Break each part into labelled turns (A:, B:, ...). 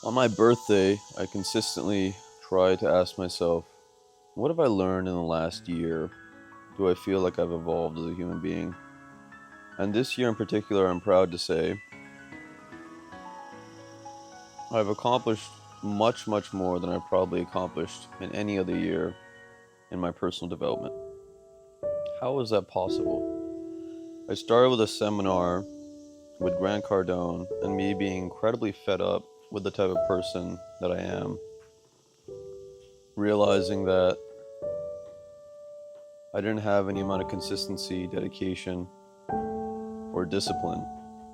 A: On my birthday, I consistently try to ask myself, what have I learned in the last year? Do I feel like I've evolved as a human being? And this year in particular, I'm proud to say I've accomplished much, much more than I've probably accomplished in any other year in my personal development. How is that possible? I started with a seminar with Grant Cardone and me being incredibly fed up with the type of person that I am, realizing that I didn't have any amount of consistency, dedication, or discipline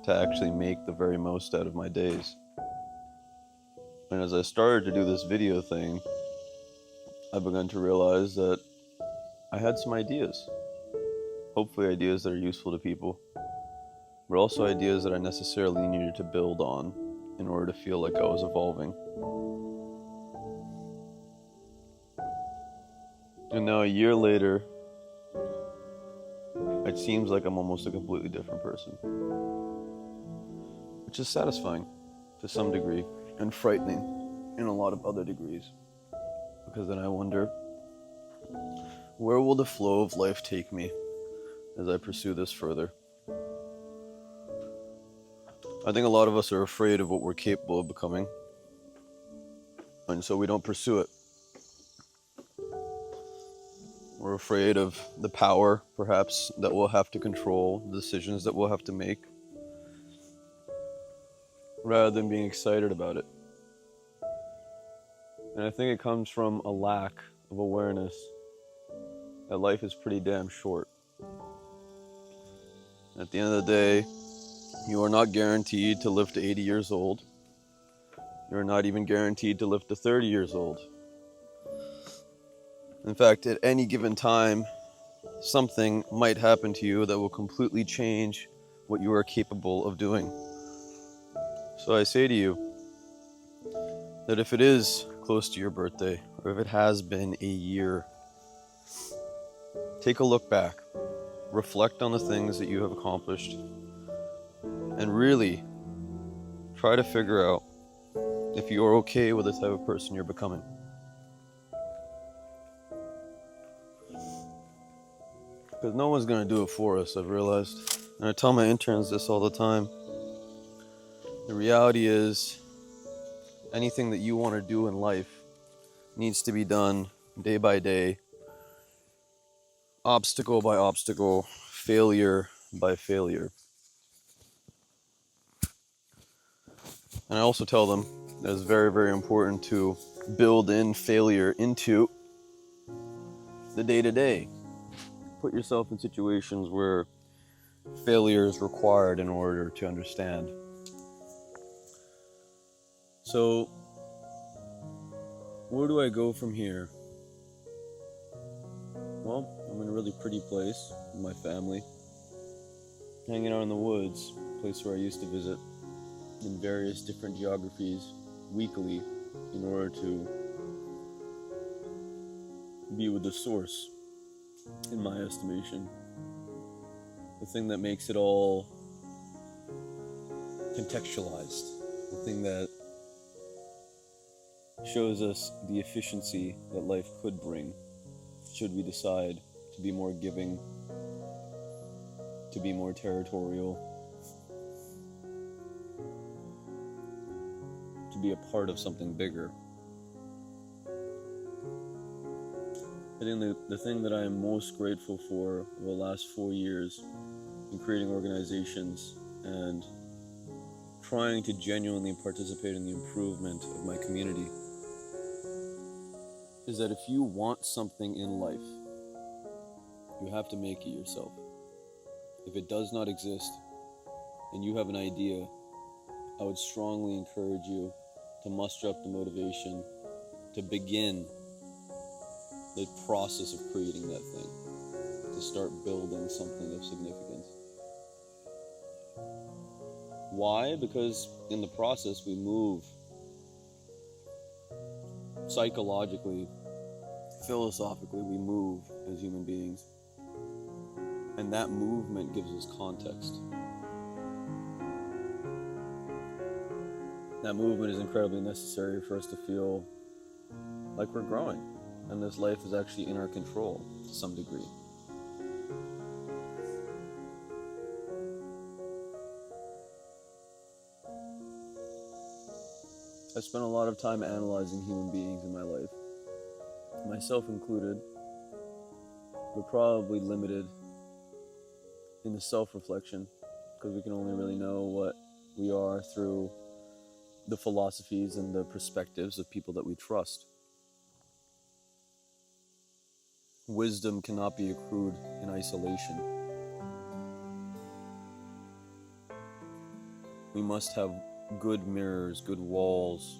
A: to actually make the very most out of my days. And as I started to do this video thing, I began to realize that I had some ideas. Hopefully ideas that are useful to people, but also ideas that I necessarily needed to build on in order to feel like I was evolving. And now a year later, it seems like I'm almost a completely different person, which is satisfying to some degree and frightening in a lot of other degrees, because then I wonder, where will the flow of life take me as I pursue this further? I think a lot of us are afraid of what we're capable of becoming, and so we don't pursue it. We're afraid of the power, perhaps, that we'll have to control, the decisions that we'll have to make, rather than being excited about it. And I think it comes from a lack of awareness that life is pretty damn short. At the end of the day, you are not guaranteed to live to 80 years old. You're not even guaranteed to live to 30 years old. In fact, at any given time, something might happen to you that will completely change what you are capable of doing. So I say to you that if it is close to your birthday, or if it has been a year, take a look back, reflect on the things that you have accomplished, and really try to figure out if you are okay with the type of person you're becoming. Because no one's going to do it for us, I've realized. And I tell my interns this all the time. The reality is, anything that you want to do in life needs to be done day by day, obstacle by obstacle, failure by failure. And I also tell them that it's very, very important to build in failure into the day-to-day. Put yourself in situations where failure is required in order to understand. So, where do I go from here? Well, I'm in a really pretty place with my family, hanging out in the woods, a place where I used to visit in various different geographies weekly in order to be with the source, in my estimation. The thing that makes it all contextualized, the thing that shows us the efficiency that life could bring should we decide to be more giving, to be more territorial, to be a part of something bigger. I think the thing that I am most grateful for over the last 4 years in creating organizations and trying to genuinely participate in the improvement of my community is that if you want something in life, you have to make it yourself. If it does not exist and you have an idea, I would strongly encourage you to muster up the motivation to begin the process of creating that thing, to start building something of significance. Why? Because in the process we move psychologically, philosophically, we move as human beings. And that movement gives us context. That movement is incredibly necessary for us to feel like we're growing, and this life is actually in our control to some degree. I spent a lot of time analyzing human beings in my life, myself included, but probably limited in the self-reflection, because we can only really know what we are through the philosophies and the perspectives of people that we trust. Wisdom cannot be accrued in isolation. We must have good mirrors, good walls,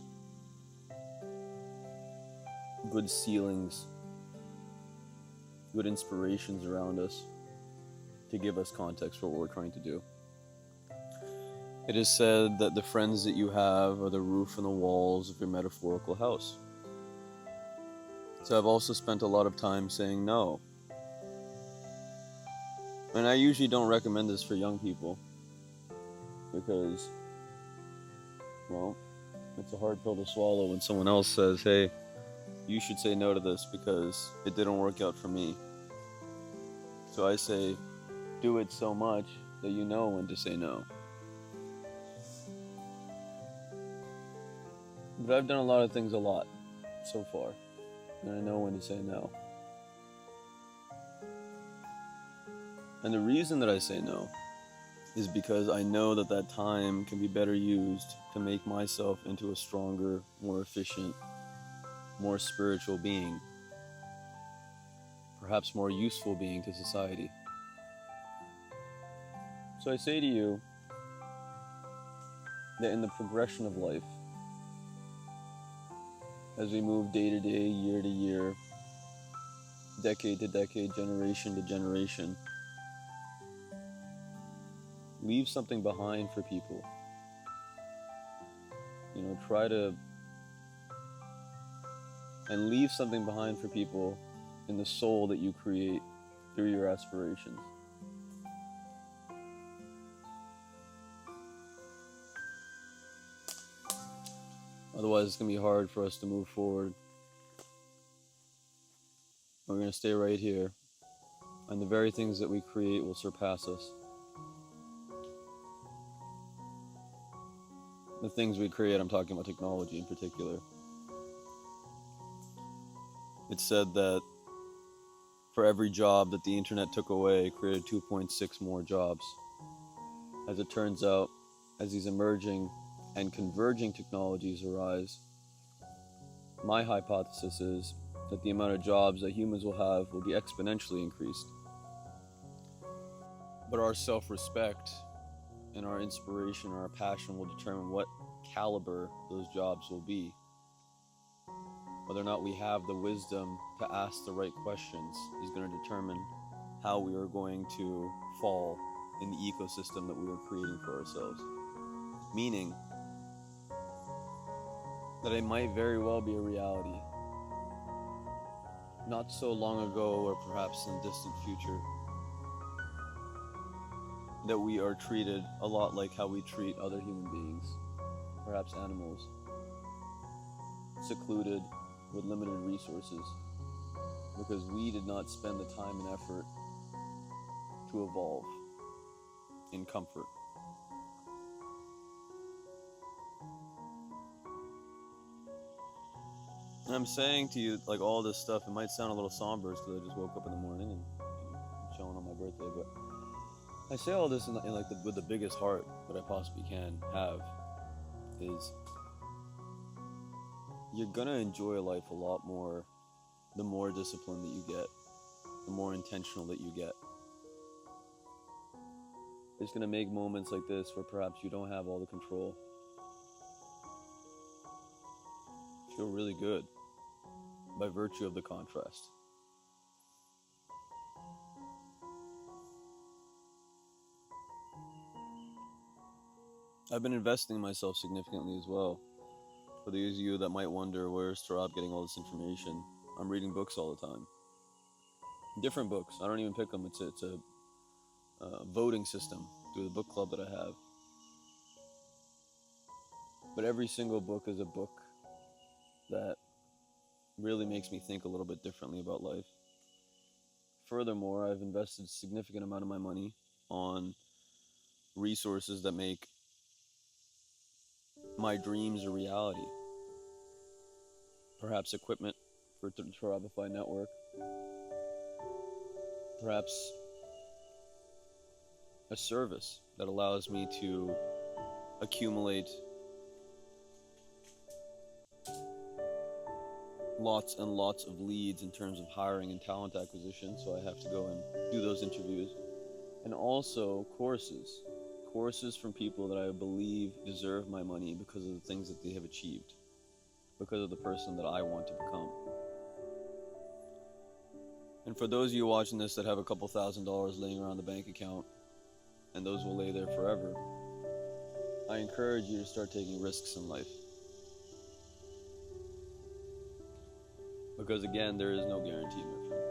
A: good ceilings, good inspirations around us to give us context for what we're trying to do. It is said that the friends that you have are the roof and the walls of your metaphorical house. So I've also spent a lot of time saying no. And I usually don't recommend this for young people because, well, it's a hard pill to swallow when someone else says, hey, you should say no to this because it didn't work out for me. So I say, do it so much that you know when to say no. But I've done a lot of things a lot so far, and I know when to say no. And the reason that I say no is because I know that that time can be better used to make myself into a stronger, more efficient, more spiritual being, perhaps more useful being to society. So I say to you that in the progression of life, as we move day to day, year to year, decade to decade, generation to generation, leave something behind for people. Try to and leave something behind for people in the soul that you create through your aspirations. Otherwise, it's going to be hard for us to move forward. We're going to stay right here, and the very things that we create will surpass us. The things we create, I'm talking about technology in particular. It's said that for every job that the internet took away, it created 2.6 more jobs. As it turns out, as these emerging and converging technologies arise, my hypothesis is that the amount of jobs that humans will have will be exponentially increased. But our self-respect and our inspiration or our passion will determine what caliber those jobs will be. Whether or not we have the wisdom to ask the right questions is going to determine how we are going to fall in the ecosystem that we are creating for ourselves. Meaning that it might very well be a reality, not so long ago or perhaps in the distant future, that we are treated a lot like how we treat other human beings, perhaps animals, secluded with limited resources, because we did not spend the time and effort to evolve in comfort. And I'm saying to you, like, all this stuff, it might sound a little somber because I just woke up in the morning and I'm chilling on my birthday, but I say all this with the biggest heart that I possibly can have, is you're gonna enjoy life a lot more the more disciplined that you get, the more intentional that you get. It's gonna make moments like this where perhaps you don't have all the control feel really good by virtue of the contrast. I've been investing in myself significantly as well. For those of you that might wonder, where's Tarab getting all this information? I'm reading books all the time. Different books. I don't even pick them. It's a voting system through the book club that I have. But every single book is a book that really makes me think a little bit differently about life. Furthermore, I've invested a significant amount of my money on resources that make my dreams a reality. Perhaps equipment for the Travify network, perhaps a service that allows me to accumulate lots and lots of leads in terms of hiring and talent acquisition, so I have to go and do those interviews. And also courses from people that I believe deserve my money because of the things that they have achieved, because of the person that I want to become. And for those of you watching this that have a couple $1,000s laying around the bank account, and those will lay there forever, I encourage you to start taking risks in life. Because again, there is no guarantee, my friend.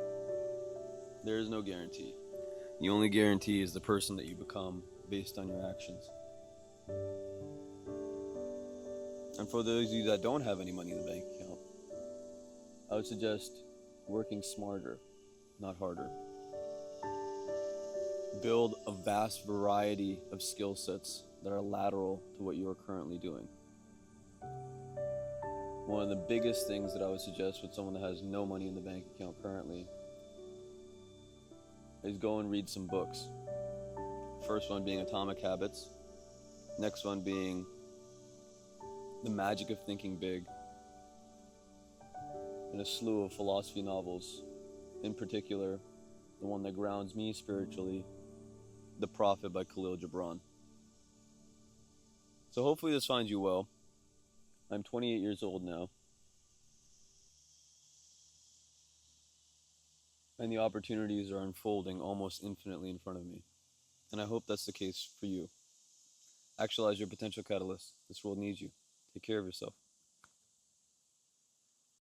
A: There is no guarantee. The only guarantee is the person that you become based on your actions. And for those of you that don't have any money in the bank account, I would suggest working smarter, not harder. Build a vast variety of skill sets that are lateral to what you are currently doing. One of the biggest things that I would suggest with someone that has no money in the bank account currently is go and read some books. First one being Atomic Habits. Next one being The Magic of Thinking Big. And a slew of philosophy novels. In particular, the one that grounds me spiritually, The Prophet by Khalil Gibran. So hopefully this finds you well. I'm 28 years old now. And the opportunities are unfolding almost infinitely in front of me. And I hope that's the case for you. Actualize your potential catalyst. This world needs you. Take care of yourself.